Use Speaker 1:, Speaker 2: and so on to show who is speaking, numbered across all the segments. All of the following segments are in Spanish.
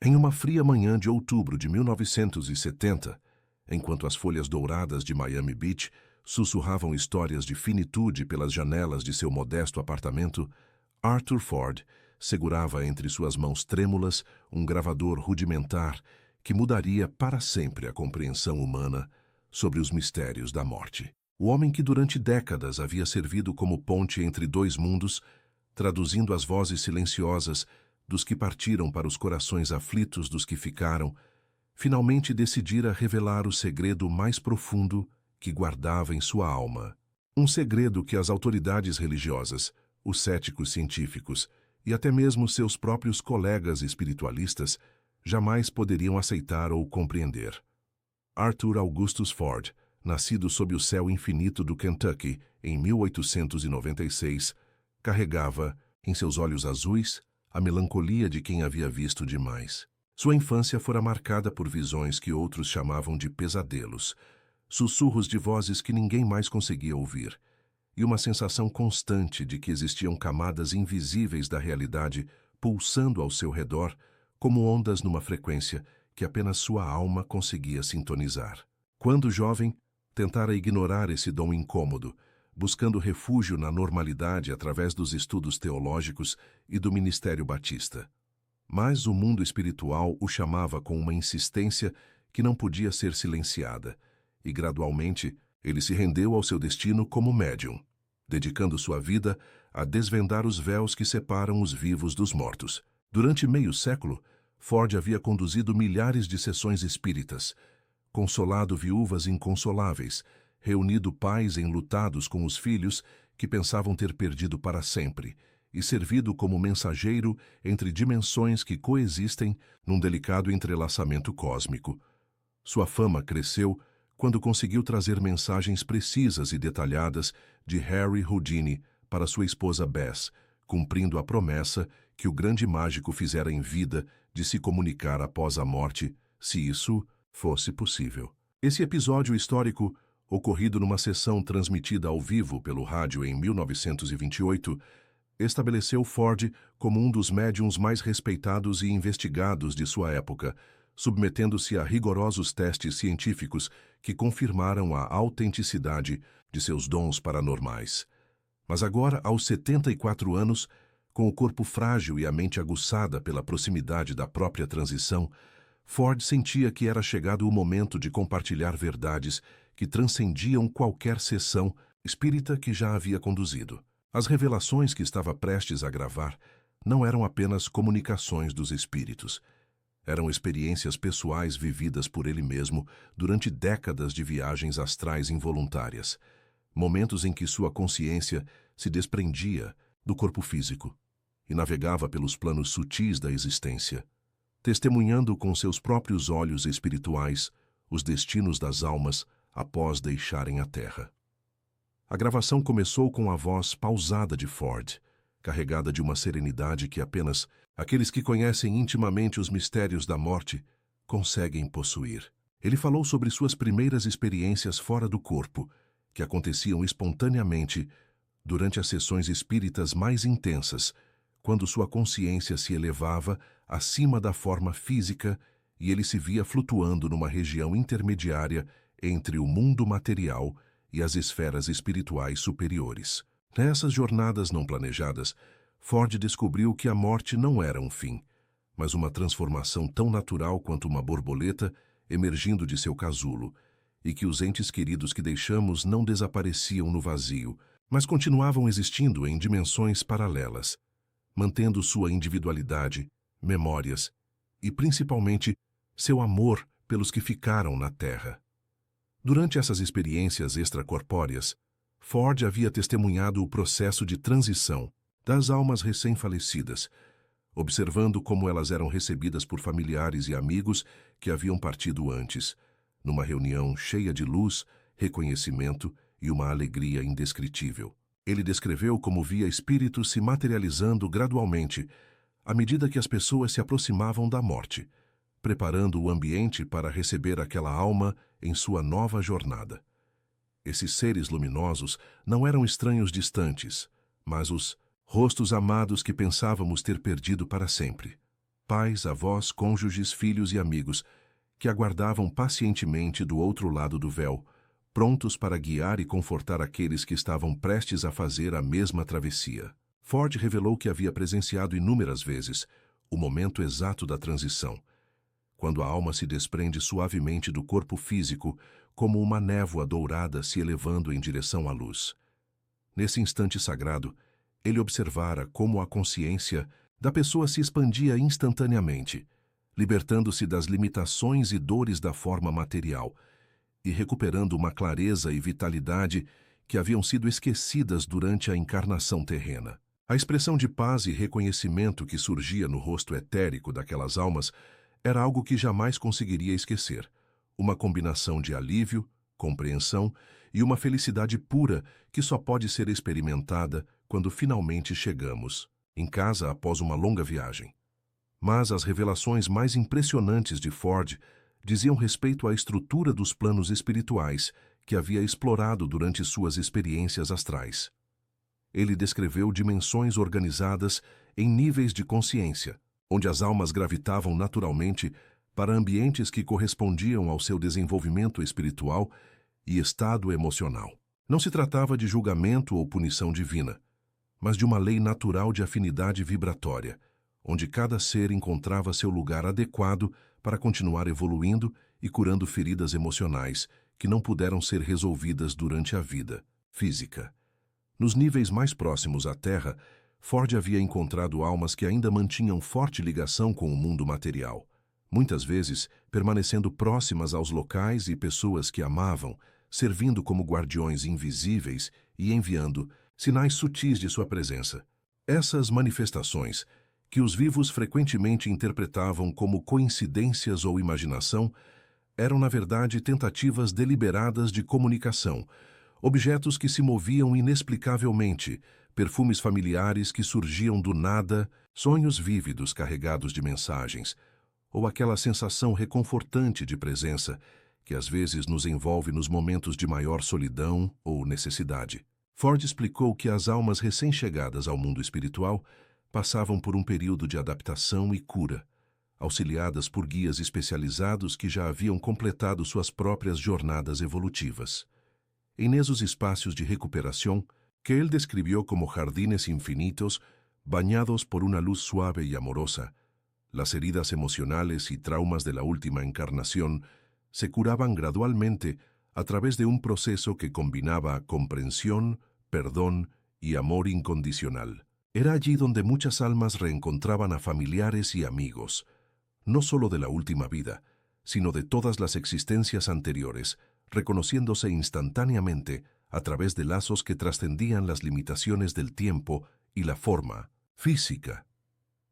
Speaker 1: Em uma fria manhã de outubro de 1970, enquanto as folhas douradas de Miami Beach sussurravam histórias de finitude pelas janelas de seu modesto apartamento, Arthur Ford segurava entre suas mãos trêmulas um gravador rudimentar que mudaria para sempre a compreensão humana sobre os mistérios da morte. O homem que durante décadas havia servido como ponte entre dois mundos, traduzindo as vozes silenciosas dos que partiram para os corações aflitos dos que ficaram, finalmente decidira revelar o segredo mais profundo que guardava em sua alma. Um segredo que as autoridades religiosas, os céticos científicos e até mesmo seus próprios colegas espiritualistas jamais poderiam aceitar ou compreender. Arthur Augustus Ford, nascido sob o céu infinito do Kentucky em 1896, carregava, em seus olhos azuis, a melancolia de quem havia visto demais. Sua infância fora marcada por visões que outros chamavam de pesadelos, sussurros de vozes que ninguém mais conseguia ouvir, e uma sensação constante de que existiam camadas invisíveis da realidade pulsando ao seu redor, como ondas numa frequência que apenas sua alma conseguia sintonizar. Quando jovem, tentara ignorar esse dom incômodo, buscando refúgio na normalidade através dos estudos teológicos e do ministério batista. Mas o mundo espiritual o chamava com uma insistência que não podia ser silenciada, e gradualmente ele se rendeu ao seu destino como médium, dedicando sua vida a desvendar os véus que separam os vivos dos mortos. Durante meio século, Ford havia conduzido milhares de sessões espíritas, consolado viúvas inconsoláveis, reunido pais enlutados com os filhos que pensavam ter perdido para sempre, e servido como mensageiro entre dimensões que coexistem num delicado entrelaçamento cósmico. Sua fama cresceu quando conseguiu trazer mensagens precisas e detalhadas de Harry Houdini para sua esposa Bess, cumprindo a promessa que o grande mágico fizera em vida de se comunicar após a morte, se isso fosse possível. Esse episódio histórico, ocorrido numa sessão transmitida ao vivo pelo rádio em 1928, estabeleceu Ford como um dos médiuns mais respeitados e investigados de sua época, submetendo-se a rigorosos testes científicos que confirmaram a autenticidade de seus dons paranormais. Mas agora, aos 74 anos, com o corpo frágil e a mente aguçada pela proximidade da própria transição, Ford sentia que era chegado o momento de compartilhar verdades que transcendiam qualquer sessão espírita que já havia conduzido. As revelações que estava prestes a gravar não eram apenas comunicações dos espíritos. Eram experiências pessoais vividas por ele mesmo durante décadas de viagens astrais involuntárias, momentos em que sua consciência se desprendia do corpo físico e navegava pelos planos sutis da existência, testemunhando com seus próprios olhos espirituais os destinos das almas após deixarem a Terra. A gravação começou com a voz pausada de Ford, carregada de uma serenidade que apenas aqueles que conhecem intimamente os mistérios da morte conseguem possuir. Ele falou sobre suas primeiras experiências fora do corpo, que aconteciam espontaneamente durante as sessões espíritas mais intensas, quando sua consciência se elevava acima da forma física e ele se via flutuando numa região intermediária entre o mundo material e as esferas espirituais superiores. Nessas jornadas não planejadas, Ford descobriu que a morte não era um fim, mas uma transformação tão natural quanto uma borboleta emergindo de seu casulo, e que os entes queridos que deixamos não desapareciam no vazio, mas continuavam existindo em dimensões paralelas, mantendo sua individualidade, memórias e, principalmente, seu amor pelos que ficaram na Terra. Durante essas experiências extracorpóreas, Ford havia testemunhado o processo de transição das almas recém-falecidas, observando como elas eram recebidas por familiares e amigos que haviam partido antes, numa reunião cheia de luz, reconhecimento e uma alegria indescritível. Ele descreveu como via espíritos se materializando gradualmente, à medida que as pessoas se aproximavam da morte, preparando o ambiente para receber aquela alma em sua nova jornada. Esses seres luminosos não eram estranhos distantes, mas os rostos amados que pensávamos ter perdido para sempre. pais, avós, cônjuges, filhos e amigos, que aguardavam pacientemente do outro lado do véu, prontos para guiar e confortar aqueles que estavam prestes a fazer a mesma travessia. Ford revelou que havia presenciado inúmeras vezes o momento exato da transição, quando a alma se desprende suavemente do corpo físico, como uma névoa dourada se elevando em direção à luz. Nesse instante sagrado, ele observara como a consciência da pessoa se expandia instantaneamente, libertando-se das limitações e dores da forma material e recuperando uma clareza e vitalidade que haviam sido esquecidas durante a encarnação terrena. A expressão de paz e reconhecimento que surgia no rosto etérico daquelas almas era algo que jamais conseguiria esquecer, uma combinação de alívio, compreensão e uma felicidade pura que só pode ser experimentada quando finalmente chegamos em casa após uma longa viagem. Mas as revelações mais impressionantes de Ford diziam respeito à estrutura dos planos espirituais que havia explorado durante suas experiências astrais. Ele descreveu dimensões organizadas em níveis de consciência, onde as almas gravitavam naturalmente para ambientes que correspondiam ao seu desenvolvimento espiritual e estado emocional. Não se tratava de julgamento ou punição divina, mas de uma lei natural de afinidade vibratória, onde cada ser encontrava seu lugar adequado para continuar evoluindo e curando feridas emocionais que não puderam ser resolvidas durante a vida física. Nos níveis mais próximos à Terra, Ford havia encontrado almas que ainda mantinham forte ligação com o mundo material, muitas vezes permanecendo próximas aos locais e pessoas que amavam, servindo como guardiões invisíveis e enviando sinais sutis de sua presença. Essas manifestações, que os vivos frequentemente interpretavam como coincidências ou imaginação, eram na verdade tentativas deliberadas de comunicação, objetos que se moviam inexplicavelmente, perfumes familiares que surgiam do nada, sonhos vívidos carregados de mensagens, ou aquela sensação reconfortante de presença que às vezes nos envolve nos momentos de maior solidão ou necessidade. Ford explicou que as almas recém-chegadas ao mundo espiritual passavam por um período de adaptação e cura, auxiliadas por guias especializados que já haviam completado suas próprias jornadas evolutivas. En esos espacios de recuperación, que él describió como jardines infinitos, bañados por una luz suave y amorosa, las heridas emocionales y traumas de la última encarnación se curaban gradualmente a través de un proceso que combinaba comprensión, perdón y amor incondicional. Era allí donde muchas almas reencontraban a familiares y amigos, no solo de la última vida, sino de todas las existencias anteriores, reconociéndose instantáneamente a través de lazos que trascendían las limitaciones del tiempo y la forma física.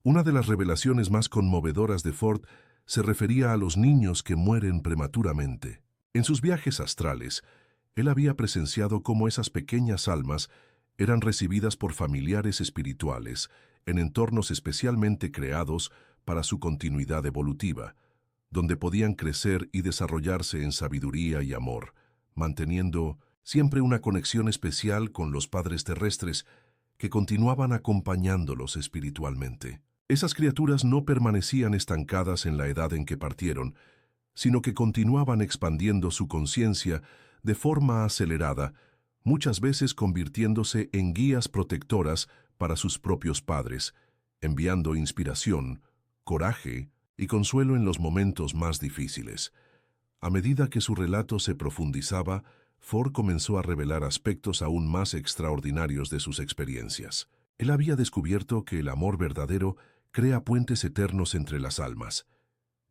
Speaker 1: Una de las revelaciones más conmovedoras de Ford se refería a los niños que mueren prematuramente. En sus viajes astrales, él había presenciado cómo esas pequeñas almas eran recibidas por familiares espirituales en entornos especialmente creados para su continuidad evolutiva, donde podían crecer y desarrollarse en sabiduría y amor, manteniendo siempre una conexión especial con los padres terrestres que continuaban acompañándolos espiritualmente. Esas criaturas no permanecían estancadas en la edad en que partieron, sino que continuaban expandiendo su conciencia de forma acelerada, muchas veces convirtiéndose en guías protectoras para sus propios padres, enviando inspiración, coraje y consuelo en los momentos más difíciles. A medida que su relato se profundizaba, Ford comenzó a revelar aspectos aún más extraordinarios de sus experiencias. Él había descubierto que el amor verdadero crea puentes eternos entre las almas,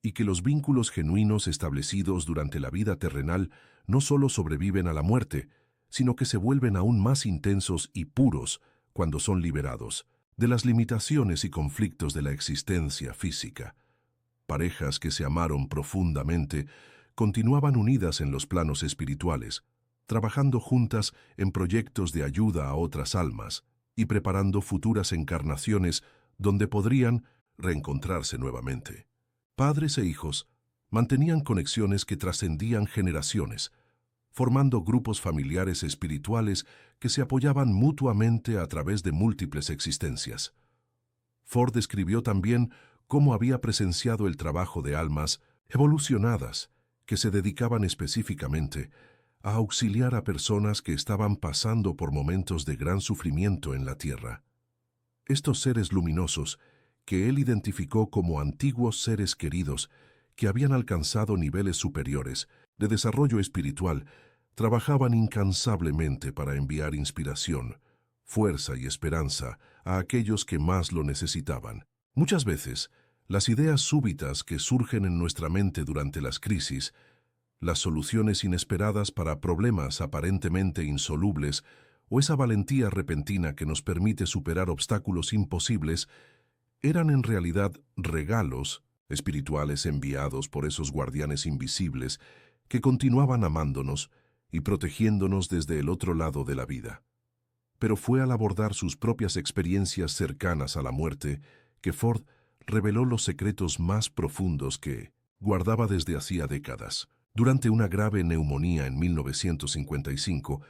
Speaker 1: y que los vínculos genuinos establecidos durante la vida terrenal no solo sobreviven a la muerte, sino que se vuelven aún más intensos y puros cuando son liberados de las limitaciones y conflictos de la existencia física. Parejas que se amaron profundamente continuaban unidas en los planos espirituales, trabajando juntas en proyectos de ayuda a otras almas y preparando futuras encarnaciones donde podrían reencontrarse nuevamente. Padres e hijos mantenían conexiones que trascendían generaciones, formando grupos familiares espirituales que se apoyaban mutuamente a través de múltiples existencias. Ford describió también cómo había presenciado el trabajo de almas evolucionadas que se dedicaban específicamente a auxiliar a personas que estaban pasando por momentos de gran sufrimiento en la Tierra. Estos seres luminosos, que él identificó como antiguos seres queridos que habían alcanzado niveles superiores de desarrollo espiritual, trabajaban incansablemente para enviar inspiración, fuerza y esperanza a aquellos que más lo necesitaban. Muchas veces, las ideas súbitas que surgen en nuestra mente durante las crisis, las soluciones inesperadas para problemas aparentemente insolubles o esa valentía repentina que nos permite superar obstáculos imposibles, eran en realidad regalos espirituales enviados por esos guardianes invisibles que continuaban amándonos y protegiéndonos desde el otro lado de la vida. Pero fue al abordar sus propias experiencias cercanas a la muerte que Ford reveló los secretos más profundos que guardaba desde hacía décadas. Durante una grave neumonía en 1955,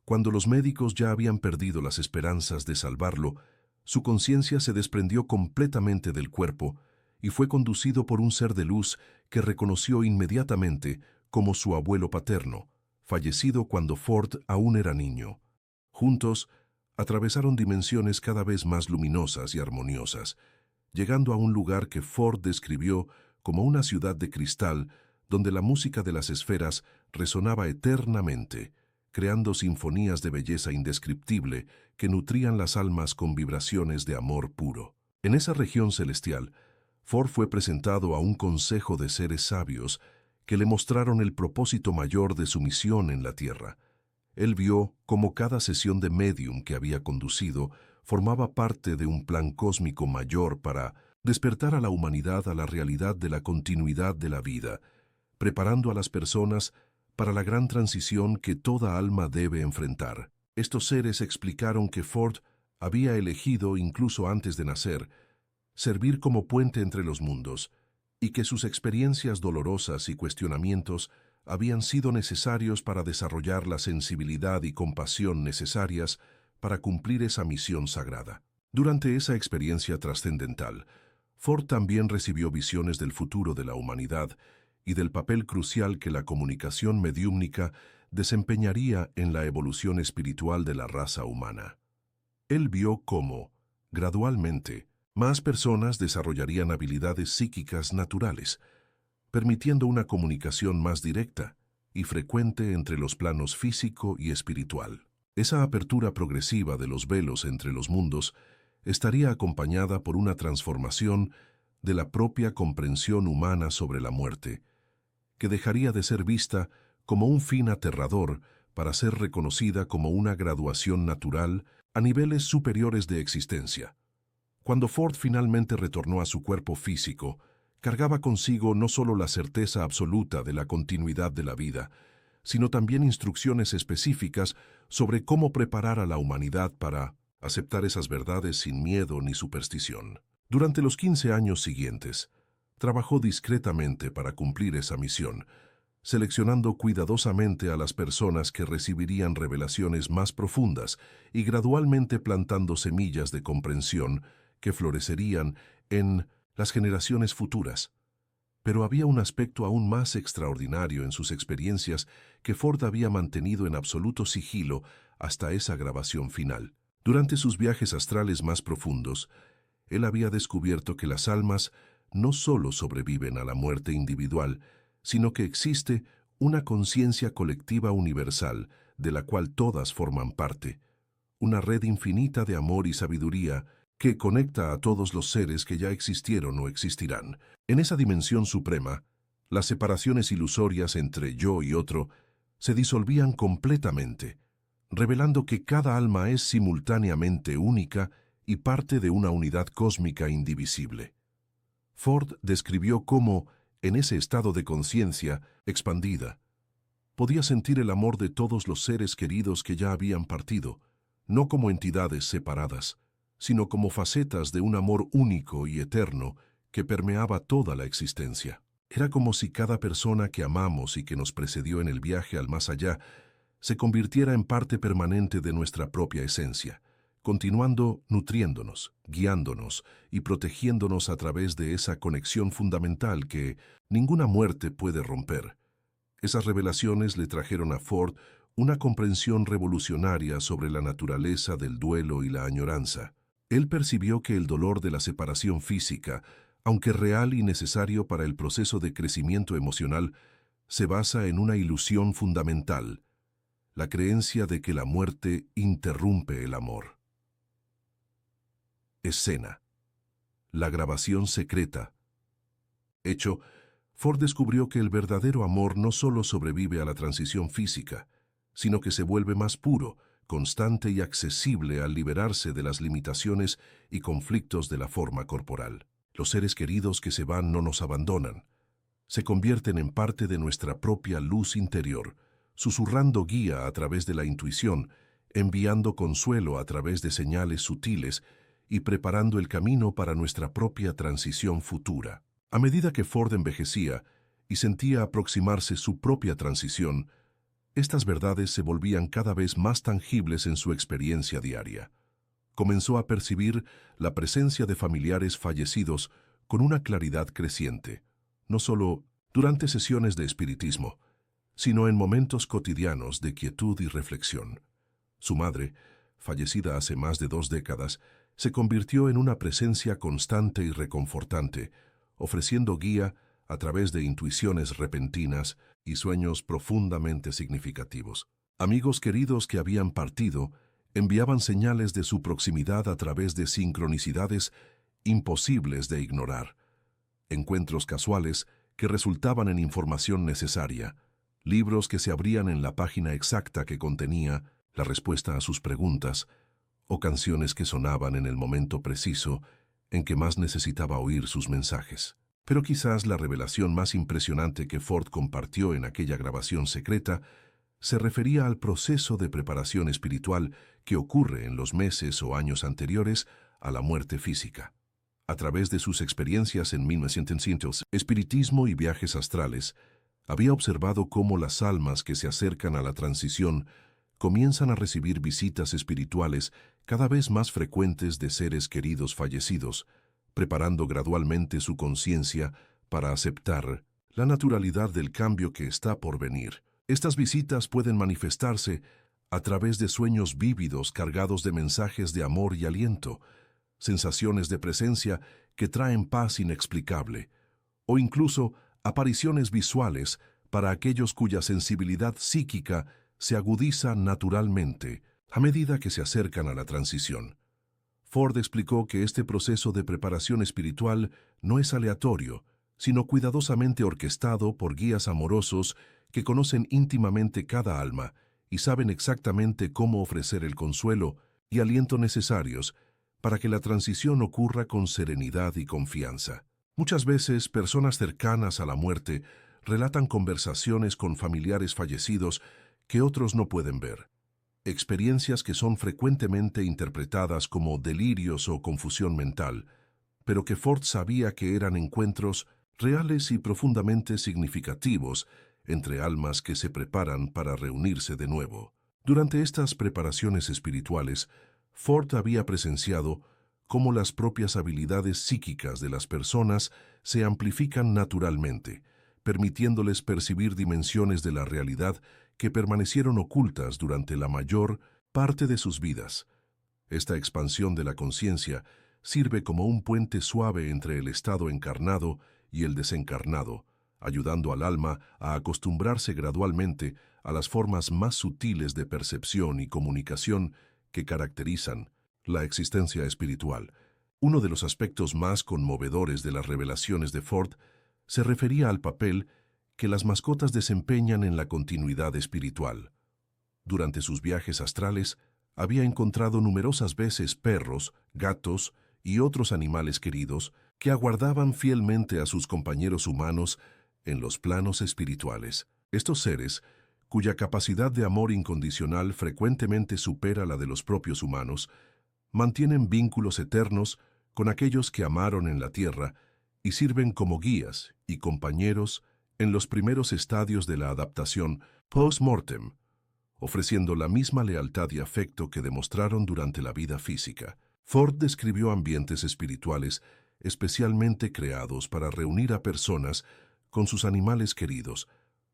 Speaker 1: cuando los médicos ya habían perdido las esperanzas de salvarlo, su conciencia se desprendió completamente del cuerpo y fue conducido por un ser de luz que reconoció inmediatamente como su abuelo paterno, fallecido cuando Ford aún era niño. Juntos, atravesaron dimensiones cada vez más luminosas y armoniosas, llegando a un lugar que Ford describió como una ciudad de cristal donde la música de las esferas resonaba eternamente, creando sinfonías de belleza indescriptible que nutrían las almas con vibraciones de amor puro. En esa región celestial, Ford fue presentado a un consejo de seres sabios que le mostraron el propósito mayor de su misión en la Tierra. Él vio cómo cada sesión de médium que había conducido formaba parte de un plan cósmico mayor para despertar a la humanidad a la realidad de la continuidad de la vida, preparando a las personas para la gran transición que toda alma debe enfrentar. Estos seres explicaron que Ford había elegido, incluso antes de nacer, servir como puente entre los mundos, y que sus experiencias dolorosas y cuestionamientos habían sido necesarios para desarrollar la sensibilidad y compasión necesarias para cumplir esa misión sagrada. Durante esa experiencia trascendental, Ford también recibió visiones del futuro de la humanidad y del papel crucial que la comunicación mediúmnica desempeñaría en la evolución espiritual de la raza humana. Él vio cómo, gradualmente, más personas desarrollarían habilidades psíquicas naturales, permitiendo una comunicación más directa y frecuente entre los planos físico y espiritual. Esa apertura progresiva de los velos entre los mundos estaría acompañada por una transformación de la propia comprensión humana sobre la muerte, que dejaría de ser vista como un fin aterrador para ser reconocida como una graduación natural a niveles superiores de existencia. Cuando Ford finalmente retornó a su cuerpo físico, cargaba consigo no solo la certeza absoluta de la continuidad de la vida, sino también instrucciones específicas sobre cómo preparar a la humanidad para aceptar esas verdades sin miedo ni superstición. Durante los 15 años siguientes, trabajó discretamente para cumplir esa misión, seleccionando cuidadosamente a las personas que recibirían revelaciones más profundas y gradualmente plantando semillas de comprensión que florecerían en las generaciones futuras. Pero había un aspecto aún más extraordinario en sus experiencias que Ford había mantenido en absoluto sigilo hasta esa grabación final. Durante sus viajes astrales más profundos, él había descubierto que las almas no solo sobreviven a la muerte individual, sino que existe una conciencia colectiva universal de la cual todas forman parte, una red infinita de amor y sabiduría que conecta a todos los seres que ya existieron o existirán. En esa dimensión suprema, las separaciones ilusorias entre yo y otro se disolvían completamente, revelando que cada alma es simultáneamente única y parte de una unidad cósmica indivisible. Ford describió cómo, en ese estado de conciencia expandida, podía sentir el amor de todos los seres queridos que ya habían partido, no como entidades separadas, sino como facetas de un amor único y eterno que permeaba toda la existencia. Era como si cada persona que amamos y que nos precedió en el viaje al más allá se convirtiera en parte permanente de nuestra propia esencia, continuando nutriéndonos, guiándonos y protegiéndonos a través de esa conexión fundamental que ninguna muerte puede romper. Esas revelaciones le trajeron a Ford una comprensión revolucionaria sobre la naturaleza del duelo y la añoranza. Él percibió que el dolor de la separación física, aunque real y necesario para el proceso de crecimiento emocional, se basa en una ilusión fundamental, la creencia de que la muerte interrumpe el amor. Escena. La grabación secreta. Hecho, Ford descubrió que el verdadero amor no solo sobrevive a la transición física, sino que se vuelve más puro, constante y accesible al liberarse de las limitaciones y conflictos de la forma corporal. Los seres queridos que se van no nos abandonan. Se convierten en parte de nuestra propia luz interior, susurrando guía a través de la intuición, enviando consuelo a través de señales sutiles y preparando el camino para nuestra propia transición futura. A medida que Ford envejecía y sentía aproximarse su propia transición, estas verdades se volvían cada vez más tangibles en su experiencia diaria. Comenzó a percibir la presencia de familiares fallecidos con una claridad creciente, no solo durante sesiones de espiritismo, sino en momentos cotidianos de quietud y reflexión. Su madre, fallecida hace más de 2 décadas, se convirtió en una presencia constante y reconfortante, ofreciendo guía a través de intuiciones repentinas y sueños profundamente significativos. Amigos queridos que habían partido enviaban señales de su proximidad a través de sincronicidades imposibles de ignorar, encuentros casuales que resultaban en información necesaria, libros que se abrían en la página exacta que contenía la respuesta a sus preguntas, o canciones que sonaban en el momento preciso en que más necesitaba oír sus mensajes. Pero quizás la revelación más impresionante que Ford compartió en aquella grabación secreta se refería al proceso de preparación espiritual que ocurre en los meses o años anteriores a la muerte física. A través de sus experiencias en 1900, espiritismo y viajes astrales, había observado cómo las almas que se acercan a la transición comienzan a recibir visitas espirituales cada vez más frecuentes de seres queridos fallecidos, preparando gradualmente su conciencia para aceptar la naturalidad del cambio que está por venir. Estas visitas pueden manifestarse a través de sueños vívidos cargados de mensajes de amor y aliento, sensaciones de presencia que traen paz inexplicable, o incluso apariciones visuales para aquellos cuya sensibilidad psíquica se agudiza naturalmente a medida que se acercan a la transición. Ford explicó que este proceso de preparación espiritual no es aleatorio, sino cuidadosamente orquestado por guías amorosos que conocen íntimamente cada alma y saben exactamente cómo ofrecer el consuelo y aliento necesarios para que la transición ocurra con serenidad y confianza. Muchas veces, personas cercanas a la muerte relatan conversaciones con familiares fallecidos que otros no pueden ver, experiencias que son frecuentemente interpretadas como delirios o confusión mental, pero que Ford sabía que eran encuentros reales y profundamente significativos entre almas que se preparan para reunirse de nuevo. Durante estas preparaciones espirituales, Ford había presenciado cómo las propias habilidades psíquicas de las personas se amplifican naturalmente, permitiéndoles percibir dimensiones de la realidad que permanecieron ocultas durante la mayor parte de sus vidas. Esta expansión de la conciencia sirve como un puente suave entre el estado encarnado y el desencarnado, ayudando al alma a acostumbrarse gradualmente a las formas más sutiles de percepción y comunicación que caracterizan la existencia espiritual. Uno de los aspectos más conmovedores de las revelaciones de Ford se refería al papel que las mascotas desempeñan en la continuidad espiritual. Durante sus viajes astrales, había encontrado numerosas veces perros, gatos y otros animales queridos que aguardaban fielmente a sus compañeros humanos en los planos espirituales. Estos seres, cuya capacidad de amor incondicional frecuentemente supera la de los propios humanos, mantienen vínculos eternos con aquellos que amaron en la tierra y sirven como guías y compañeros en los primeros estadios de la adaptación post-mortem, ofreciendo la misma lealtad y afecto que demostraron durante la vida física. Ford describió ambientes espirituales especialmente creados para reunir a personas con sus animales queridos,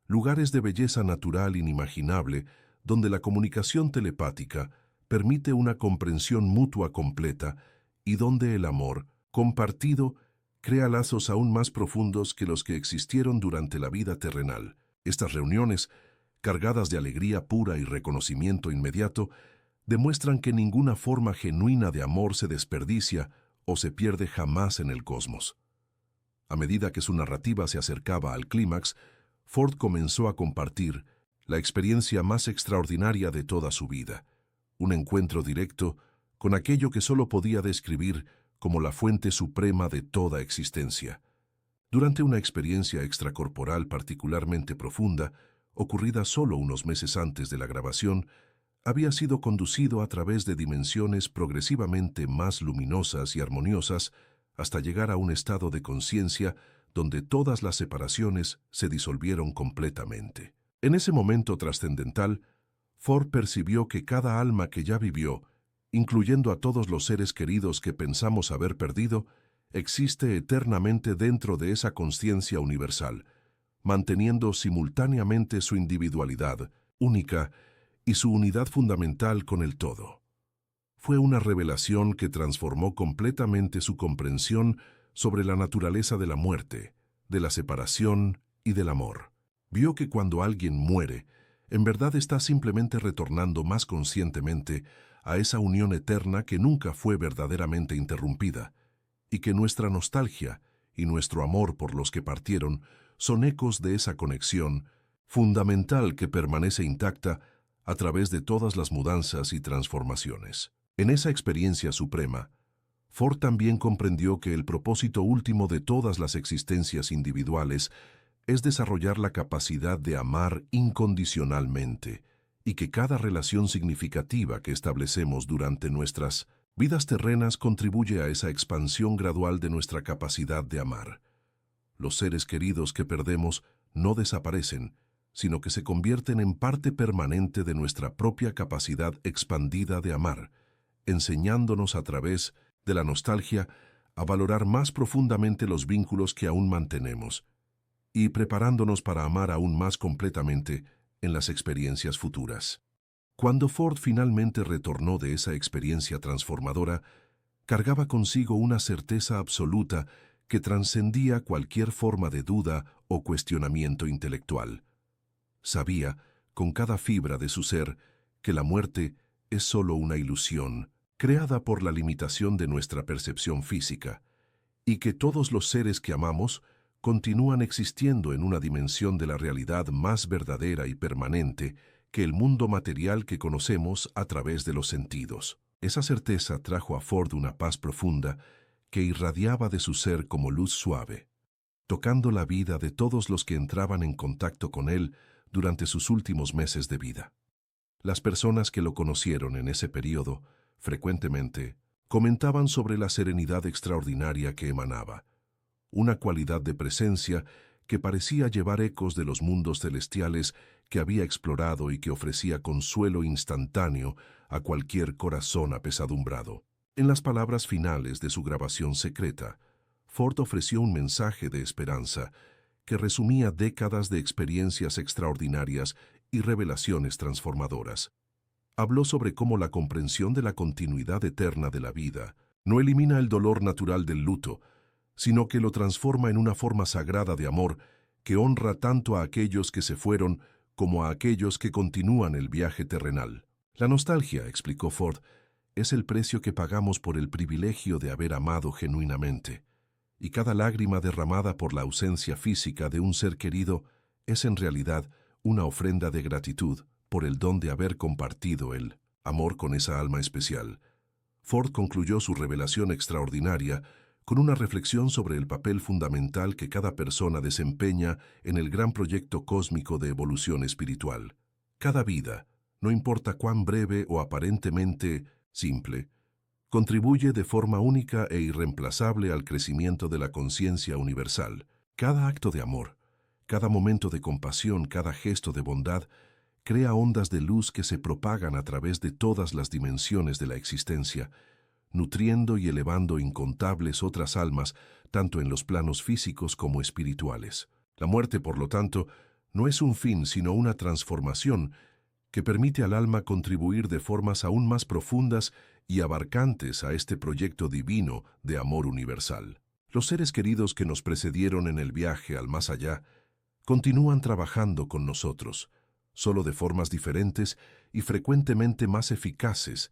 Speaker 1: lugares de belleza natural inimaginable donde la comunicación telepática permite una comprensión mutua completa y donde el amor, compartido, crea lazos aún más profundos que los que existieron durante la vida terrenal. Estas reuniones, cargadas de alegría pura y reconocimiento inmediato, demuestran que ninguna forma genuina de amor se desperdicia o se pierde jamás en el cosmos. A medida que su narrativa se acercaba al clímax, Ford comenzó a compartir la experiencia más extraordinaria de toda su vida, un encuentro directo con aquello que solo podía describir como la fuente suprema de toda existencia. Durante una experiencia extracorporal particularmente profunda, ocurrida solo unos meses antes de la grabación, había sido conducido a través de dimensiones progresivamente más luminosas y armoniosas hasta llegar a un estado de conciencia donde todas las separaciones se disolvieron completamente. En ese momento trascendental, Ford percibió que cada alma que ya vivió, incluyendo a todos los seres queridos que pensamos haber perdido, existe eternamente dentro de esa consciencia universal, manteniendo simultáneamente su individualidad única y su unidad fundamental con el todo. Fue una revelación que transformó completamente su comprensión sobre la naturaleza de la muerte, de la separación y del amor. Vio que cuando alguien muere, en verdad está simplemente retornando más conscientemente a esa unión eterna que nunca fue verdaderamente interrumpida, y que nuestra nostalgia y nuestro amor por los que partieron son ecos de esa conexión fundamental que permanece intacta a través de todas las mudanzas y transformaciones. En esa experiencia suprema, Ford también comprendió que el propósito último de todas las existencias individuales es desarrollar la capacidad de amar incondicionalmente, y que cada relación significativa que establecemos durante nuestras vidas terrenas contribuye a esa expansión gradual de nuestra capacidad de amar. Los seres queridos que perdemos no desaparecen, sino que se convierten en parte permanente de nuestra propia capacidad expandida de amar, enseñándonos a través de la nostalgia a valorar más profundamente los vínculos que aún mantenemos y preparándonos para amar aún más completamente en las experiencias futuras. Cuando Ford finalmente retornó de esa experiencia transformadora, cargaba consigo una certeza absoluta que trascendía cualquier forma de duda o cuestionamiento intelectual. Sabía, con cada fibra de su ser, que la muerte es solo una ilusión, creada por la limitación de nuestra percepción física, y que todos los seres que amamos continúan existiendo en una dimensión de la realidad más verdadera y permanente que el mundo material que conocemos a través de los sentidos. Esa certeza trajo a Ford una paz profunda que irradiaba de su ser como luz suave, tocando la vida de todos los que entraban en contacto con él durante sus últimos meses de vida. Las personas que lo conocieron en ese periodo, frecuentemente, comentaban sobre la serenidad extraordinaria que emanaba, una cualidad de presencia que parecía llevar ecos de los mundos celestiales que había explorado y que ofrecía consuelo instantáneo a cualquier corazón apesadumbrado. En las palabras finales de su grabación secreta, Ford ofreció un mensaje de esperanza que resumía décadas de experiencias extraordinarias y revelaciones transformadoras. Habló sobre cómo la comprensión de la continuidad eterna de la vida no elimina el dolor natural del luto, sino que lo transforma en una forma sagrada de amor que honra tanto a aquellos que se fueron como a aquellos que continúan el viaje terrenal. La nostalgia, explicó Ford, es el precio que pagamos por el privilegio de haber amado genuinamente, y cada lágrima derramada por la ausencia física de un ser querido es en realidad una ofrenda de gratitud por el don de haber compartido el amor con esa alma especial. Ford concluyó su revelación extraordinaria con una reflexión sobre el papel fundamental que cada persona desempeña en el gran proyecto cósmico de evolución espiritual. Cada vida, no importa cuán breve o aparentemente simple, contribuye de forma única e irreemplazable al crecimiento de la conciencia universal. Cada acto de amor, cada momento de compasión, cada gesto de bondad, crea ondas de luz que se propagan a través de todas las dimensiones de la existencia, nutriendo y elevando incontables otras almas, tanto en los planos físicos como espirituales. La muerte, por lo tanto, no es un fin, sino una transformación que permite al alma contribuir de formas aún más profundas y abarcantes a este proyecto divino de amor universal. Los seres queridos que nos precedieron en el viaje al más allá continúan trabajando con nosotros, solo de formas diferentes y frecuentemente más eficaces,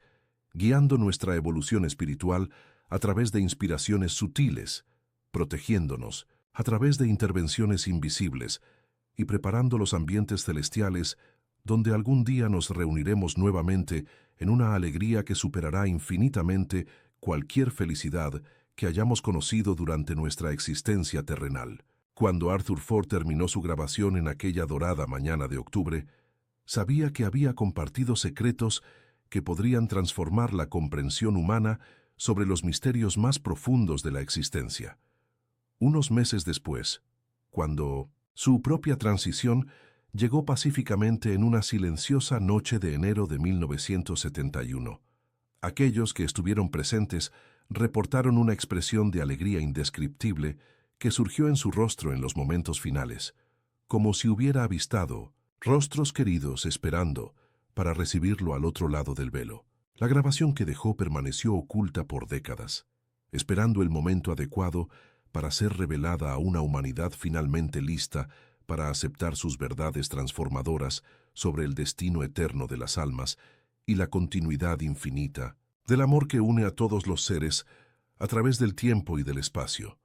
Speaker 1: guiando nuestra evolución espiritual a través de inspiraciones sutiles, protegiéndonos a través de intervenciones invisibles y preparando los ambientes celestiales donde algún día nos reuniremos nuevamente en una alegría que superará infinitamente cualquier felicidad que hayamos conocido durante nuestra existencia terrenal. Cuando Arthur Ford terminó su grabación en aquella dorada mañana de octubre, sabía que había compartido secretos que podrían transformar la comprensión humana sobre los misterios más profundos de la existencia. Unos meses después, cuando su propia transición llegó pacíficamente en una silenciosa noche de enero de 1971, aquellos que estuvieron presentes reportaron una expresión de alegría indescriptible que surgió en su rostro en los momentos finales, como si hubiera avistado rostros queridos esperando para recibirlo al otro lado del velo. La grabación que dejó permaneció oculta por décadas, esperando el momento adecuado para ser revelada a una humanidad finalmente lista para aceptar sus verdades transformadoras sobre el destino eterno de las almas y la continuidad infinita del amor que une a todos los seres a través del tiempo y del espacio.